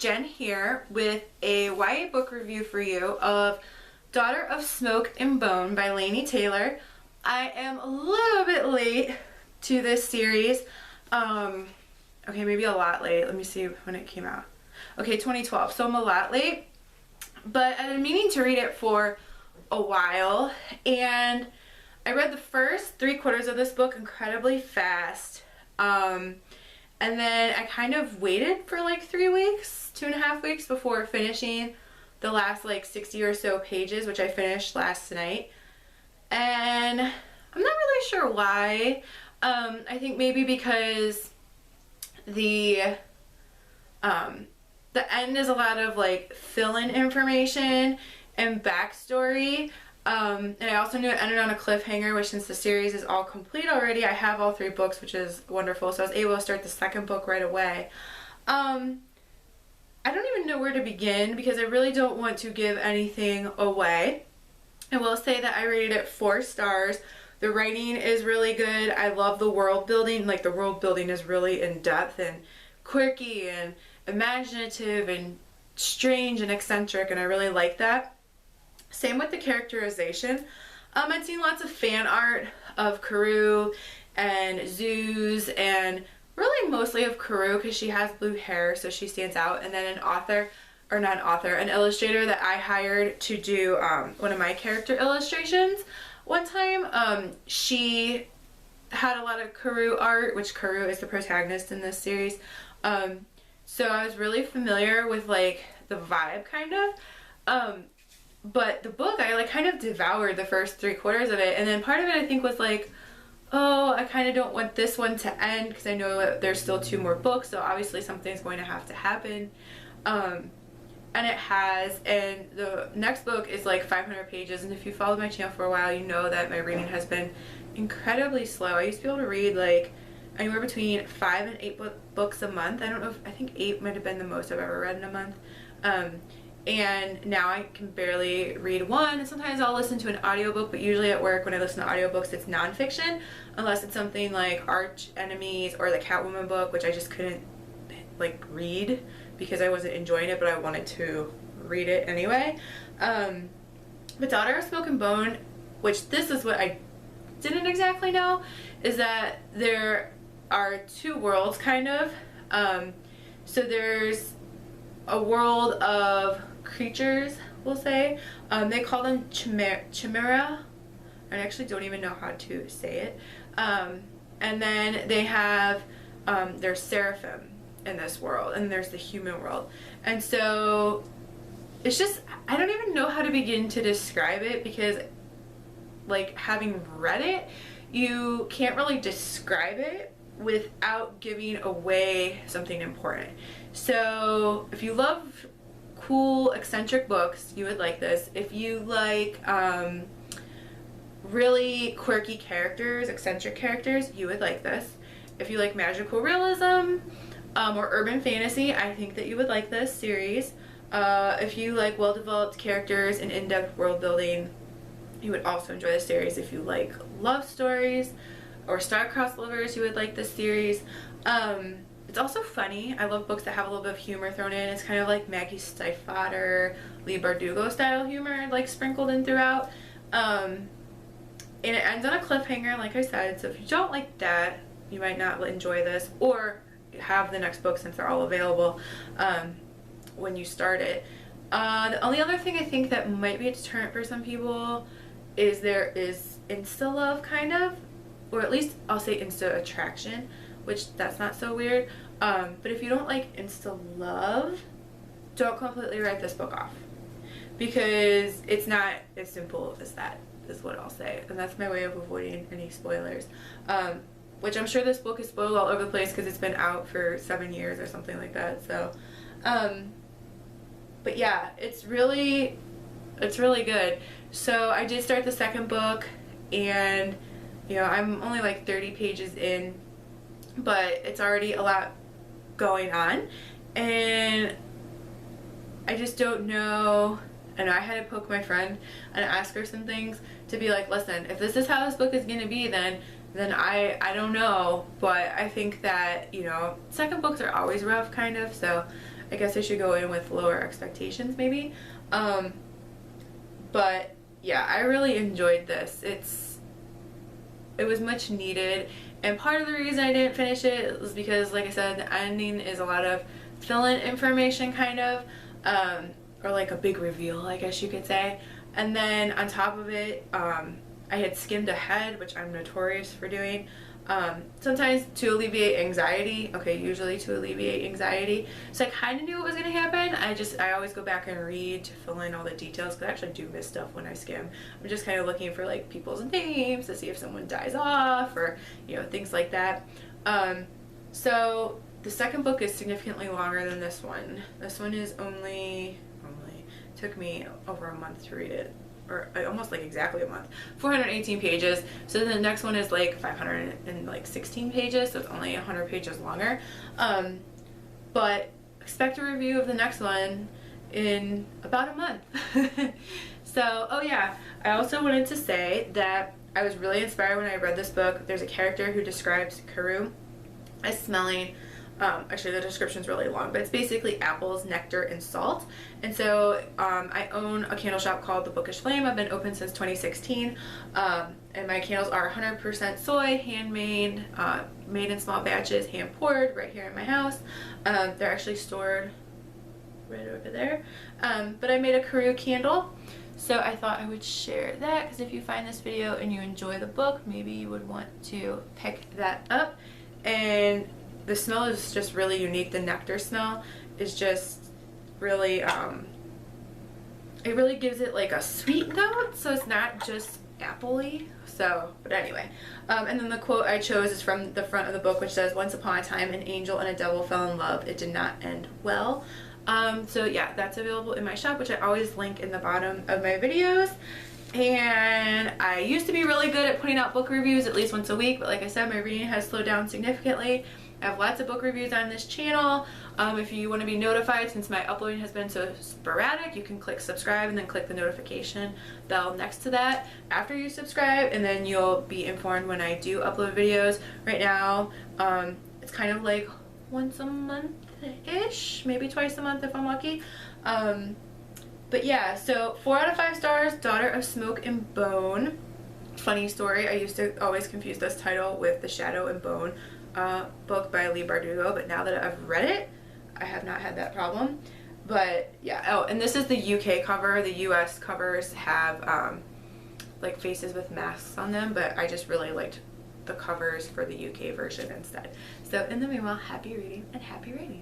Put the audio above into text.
Jen here with a YA book review for you of Daughter of Smoke and Bone by Laini Taylor. I am a little bit late to this series. Okay, maybe a lot late. Let me see when it came out. Okay, 2012, so I'm a lot late, but I've been meaning to read it for a while, and I read the first 3/4 of this book incredibly fast. And then I kind of waited for like 3 weeks, 2.5 weeks before finishing the last like 60 or so pages, which I finished last night. And I'm not really sure why. I think maybe because the end is a lot of like fill-in information and backstory. And I also knew it ended on a cliffhanger, which since the series is all complete already, I have all 3 books, which is wonderful. So I was able to start the second book right away. I don't even know where to begin because I really don't want to give anything away. I will say that I rated it 4 stars. The writing is really good. I love the world building. Like, the world building is really in depth and quirky and imaginative and strange and eccentric, and I really like that. Same with the characterization. I've seen lots of fan art of Karou and Zeus, and really mostly of Karou because she has blue hair, so she stands out. And then an illustrator that I hired to do one of my character illustrations one time. She had a lot of Karou art, which Karou is the protagonist in this series. So I was really familiar with like the vibe kind of. But the book, I like kind of devoured the first 3/4 of it, and then part of it I think was like, oh, I kind of don't want this one to end because I know that there's still 2 more books, so obviously something's going to have to happen. And it has, and the next book is like 500 pages, and if you followed my channel for a while, you know that my reading has been incredibly slow. I used to be able to read like anywhere between 5 and 8 books a month. I think 8 might have been the most I've ever read in a month. And now I can barely read one, and sometimes I'll listen to an audiobook, but usually at work when I listen to audiobooks it's nonfiction, unless it's something like Arch Enemies or the Catwoman book, which I just couldn't like read because I wasn't enjoying it, but I wanted to read it anyway. But Daughter of Smoke and Bone, which this is what I didn't exactly know, is that there are 2 worlds kind of. So there's a world of creatures, we'll say. They call them chimera. I actually don't even know how to say it. And then they have there's seraphim in this world, and there's the human world. And so it's just, I don't even know how to begin to describe it because, like, having read it, you can't really describe it without giving away something important. So if you love cool eccentric books, you would like this. If you like really quirky characters, eccentric characters, you would like this. If you like magical realism or urban fantasy, I think that you would like this series. If you like well-developed characters and in-depth world building, you would also enjoy this series. If you like love stories or star-crossed lovers, you would like this series. It's also funny. I love books that have a little bit of humor thrown in. It's kind of like Maggie Stiefvater, Leigh Bardugo style humor, like sprinkled in throughout. And it ends on a cliffhanger, like I said. So if you don't like that, you might not enjoy this, or have the next book since they're all available when you start it. The only other thing I think that might be a deterrent for some people is there is instalove kind of, or at least I'll say insta attraction, which that's not so weird. But if you don't like instalove, don't completely write this book off because it's not as simple as that, is what I'll say. And that's my way of avoiding any spoilers. Which I'm sure this book is spoiled all over the place because it's been out for 7 years or something like that. So, but yeah, it's really good. So I did start the second book, and you know, I'm only like 30 pages in, but it's already a lot going on, and I just don't know. And I had to poke my friend and ask her some things to be like, listen, if this is how this book is going to be, then I don't know. But I think that, you know, second books are always rough kind of, so I guess I should go in with lower expectations maybe. But yeah, I really enjoyed this. It was much needed, and part of the reason I didn't finish it was because, like I said, the ending is a lot of fill-in information kind of, or like a big reveal, I guess you could say. And then on top of it, I had skimmed ahead, which I'm notorious for doing. Sometimes to alleviate anxiety, usually to alleviate anxiety. So I kind of knew what was going to happen. I always go back and read to fill in all the details, because I actually do miss stuff when I skim. I'm just kind of looking for like people's names to see if someone dies off, or, you know, things like that. So the second book is significantly longer than this one. This one is only took me over a month to read it, or almost like exactly a month. 418 pages. So then the next one is like 516 pages, so it's only 100 pages longer. But expect a review of the next one in about a month. So, oh yeah, I also wanted to say that I was really inspired when I read this book. There's a character who describes Karoo as smelling, actually the description's really long, but it's basically apples, nectar, and salt. And so I own a candle shop called The Bookish Flame. I've been open since 2016, and my candles are 100% soy, handmade, made in small batches, hand poured right here in my house. They're actually stored right over there. But I made a Karoo candle, so I thought I would share that, because if you find this video and you enjoy the book, maybe you would want to pick that up. And the smell is just really unique. The nectar smell is just really, it really gives it like a sweet note, so it's not just apple-y. So, but anyway, and then the quote I chose is from the front of the book, which says, "Once upon a time, an angel and a devil fell in love. It did not end well." So yeah, that's available in my shop, which I always link in the bottom of my videos. And I used to be really good at putting out book reviews at least once a week, but like I said, my reading has slowed down significantly. I have lots of book reviews on this channel. If you want to be notified, since my uploading has been so sporadic, you can click subscribe and then click the notification bell next to that after you subscribe, and then you'll be informed when I do upload videos. Right now, it's kind of like once a month-ish, maybe twice a month if I'm lucky. But yeah, so 4 out of 5 stars, Daughter of Smoke and Bone. Funny story, I used to always confuse this title with the Shadow and Bone book by Leigh Bardugo, but now that I've read it, I have not had that problem. But yeah, oh, and this is the UK cover. The US covers have like faces with masks on them, but I just really liked the covers for the UK version instead. So in the meanwhile, happy reading and happy writing.